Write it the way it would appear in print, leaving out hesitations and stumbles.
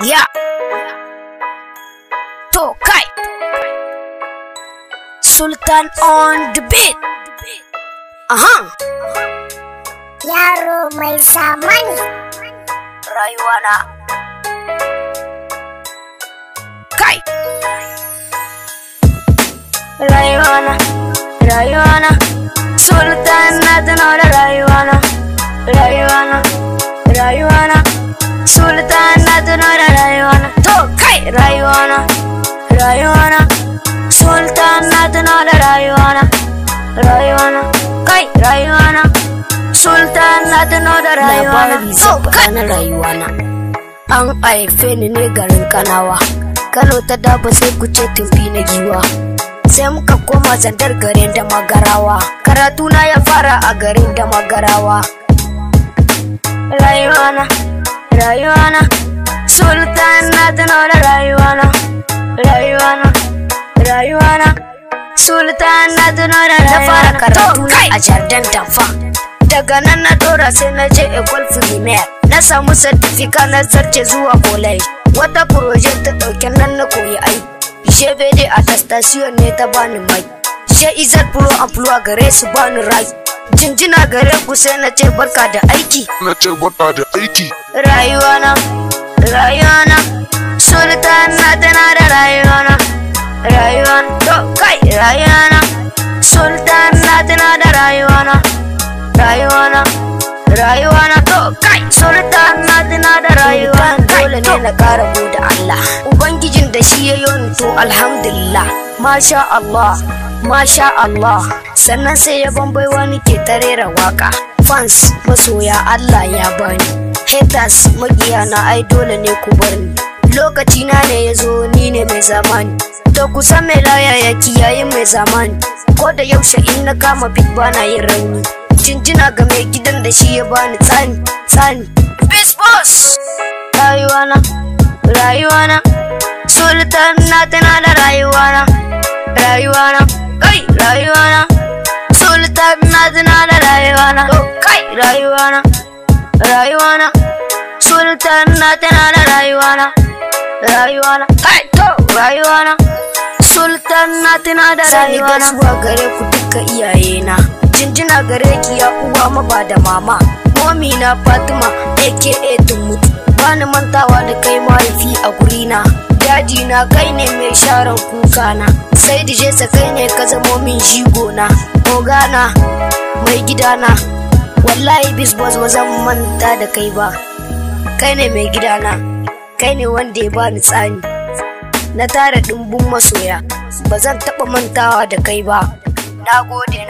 Yeah. To kai. Sultan on the beat. Yaro mai zamani. Rayuwa na. Kai. Rayuwa na. Sultan na tuno da rayuwa na. Sultan na tuno da rayuwa na. To kai rayuwa na. Sultan na tuno da rayuwa na. Kai rayuwa na. Sultan na tuno da rayuwa na. To kai na rayuwa na. An haife ni ne garin Kanawa. Kano ta daba sai ku ce tumbi na giwa. Sai muka koma Zandar garin da Magarawa. Karatu na ya fara a garin da Magarawa. Rayuwa na. Sultan na tuno da rayuwa na. Sultan na tuno da rayuwa na. Na fara karatu a Jardin Tamfa. Daga nan na dora sai na je Ecole Primaire. Na samu certificate na zarce zuwa college. Wata project ta dauke nan na koyi aiki. Shebede a station ne ta bani mai. She izar pro amplua gare su bani rai. Jinjina gare ku sai na ce barka da aiki. Rayuwa na. Sultan na tana da rayuwa na. To kai rayuwa na. Sultan na tana da rayuwa na. To kai Sultan na tana da rayuwa. Dole ne na kara gode Allah. Ubangijin da shi ya yi to alhamdulillah. Masha Allah. Sannan sai ya bambai wani ke tarera waka. Fans masoya Allah ya bani. Haters magiya na ai dole ne ku bar ni. Lokaci na ne ya zo ni ne mai zamani. To kusa mai laya ya kiyaye mai zamani. Ko da yaushe in na kama big bana yin rauni. Jinjina ga mai gidan da shi ya bani tsani. Big boss. Rayuwa na. Sultan na tana da rayuwa na. Kai rayuwa na. Sultan na tana da rayuwa na. Kai rayuwa na. Sultan na tana da rayuwa na. Kai to rayuwa na. Sultan na tana da rayuwa na. Sai gaisuwa gare ku duka iyayena. Jinjina gare ki ya uwa maba da mama. Momi na Fatima aka Tumutu. Bani mantawa da kai mahaifi a gurina. Daji na kai ne mai sharan kuka na. Sai dije sa kai ne ka zamo min jigo na. Ogana mai gidana. Wallahi bis boss ba zan manta da kai ba. Kai ne mai gidana. Kai ne wanda ya bani tsani. Na tara dimbin masoya. Ba zan taba mantawa da kai ba. Nagode.